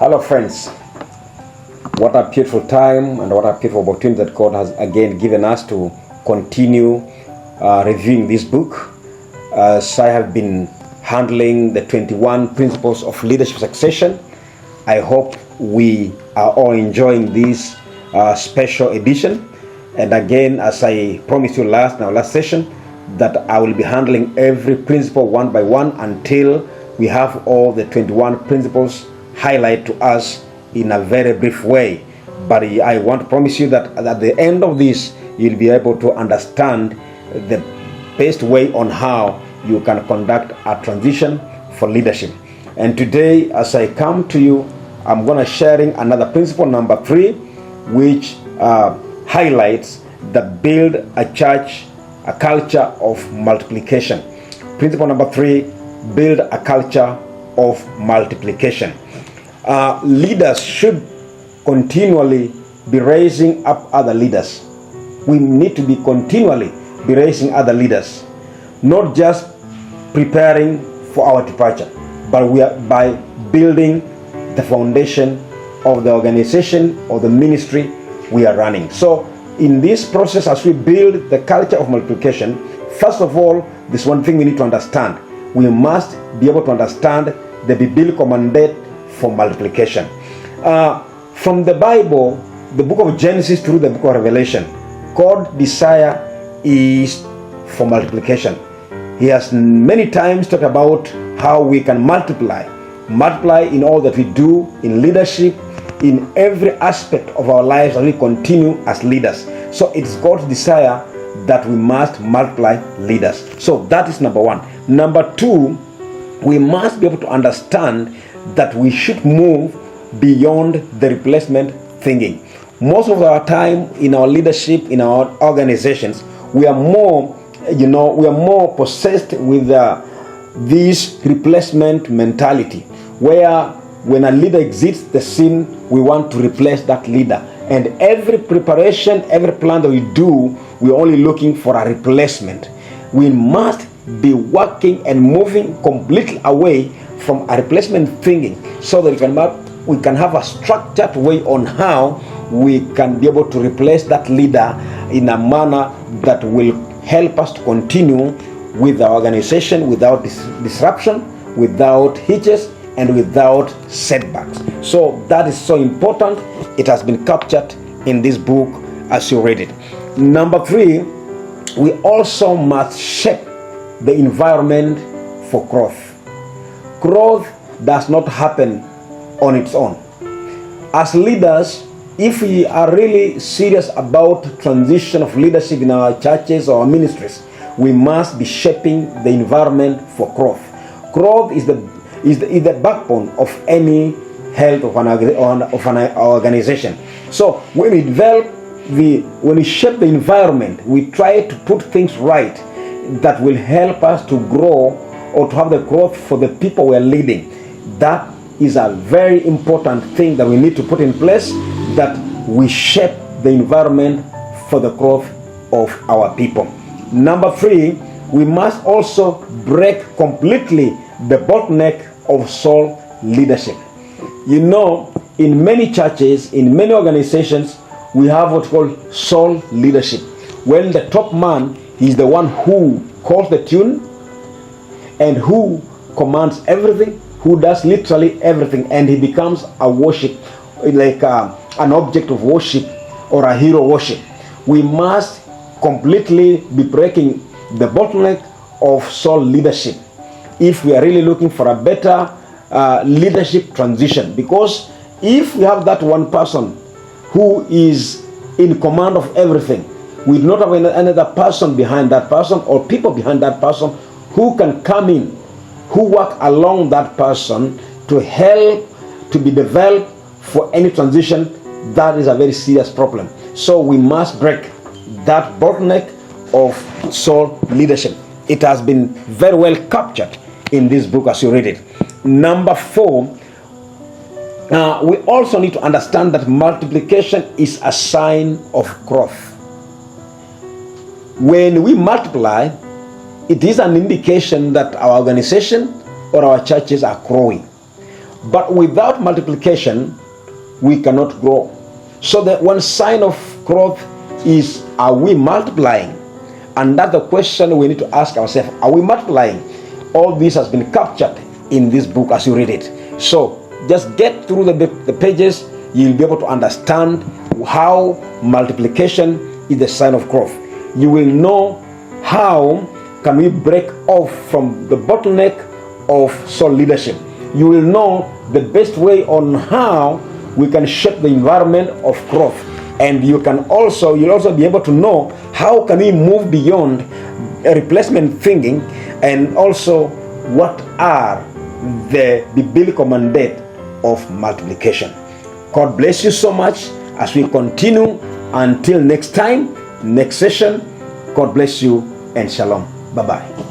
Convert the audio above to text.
Hello friends, what a beautiful time and what a beautiful opportunity that God has again given us to continue reviewing this book. As I have been handling the 21 principles of leadership succession, I hope we are all enjoying this special edition. And again, as I promised you in our last session, that I will be handling every principle one by one until we have all the 21 principles highlighted to us in a very brief way. But I want to promise you that at the end of this, you'll be able to understand the best way on how you can conduct a transition for leadership. And today, as I come to you, I'm going to sharing another principle, number 3, which highlights that build a church, a culture of multiplication. Principle number 3, build a culture of multiplication. Leaders should continually be raising up other leaders. We need to be continually be raising other leaders, not just preparing for our departure, but we are by building the foundation of the organization or the ministry we are running. So in this process, as we build the culture of multiplication, first of all, this one thing we need to understand. We must be able to understand the biblical mandate for multiplication. From the Bible, the book of Genesis through the book of Revelation, God's desire is for multiplication. He has many times talked about how we can multiply in all that we do, in leadership, in every aspect of our lives as we continue as leaders. So it's God's desire that we must multiply leaders. So that is number 1. Number 2, we must be able to understand that we should move beyond the replacement thinking. Most of our time in our leadership, in our organizations, we are more possessed with this replacement mentality, where when a leader exits the scene, we want to replace that leader. And every preparation, every plan that we do, we're only looking for a replacement. We must be working and moving completely away from a replacement thinking, so that we can have a structured way on how we can be able to replace that leader in a manner that will help us to continue with our organization without disruption, without hitches, and without setbacks. So that is so important. It has been captured in this book as you read it. Number 3, we also must shape the environment for growth. Growth does not happen on its own. As leaders, if we are really serious about transition of leadership in our churches or our ministries, we must be shaping the environment for growth. Growth is the backbone of any health of an organization. So when we shape the environment, we try to put things right that will help us to grow or to have the growth for the people we are leading. That is a very important thing that we need to put in place, that we shape the environment for the growth of our people. Number 3, we must also break completely the bottleneck of soul leadership. You know, in many churches, in many organizations, we have what's called soul leadership. When the top man is the one who calls the tune and who commands everything, who does literally everything, and he becomes a worship, like an object of worship or a hero worship. We must completely be breaking the bottleneck of soul leadership if we are really looking for a better leadership transition. Because if we have that one person who is in command of everything, we do not have another person behind that person or people behind that person who can come in, who work along that person to help to be developed for any transition. That is a very serious problem. So we must break that bottleneck of soul leadership. It has been very well captured in this book as you read it. Number 4, we also need to understand that multiplication is a sign of growth. When we multiply, it is an indication that our organization or our churches are growing. But without multiplication, we cannot grow. So the one sign of growth is, are we multiplying? And that's the question we need to ask ourselves. Are we multiplying? All this has been captured in this book as you read it. So just get through the pages. You'll be able to understand how multiplication is the sign of growth. You will know how can we break off from the bottleneck of soul leadership. You will know the best way on how we can shape the environment of growth. And you'll also be able to know how can we move beyond replacement thinking, and also what are the biblical mandate of multiplication. God bless you so much as we continue. Until next time, next session, God bless you and shalom. Bye-bye.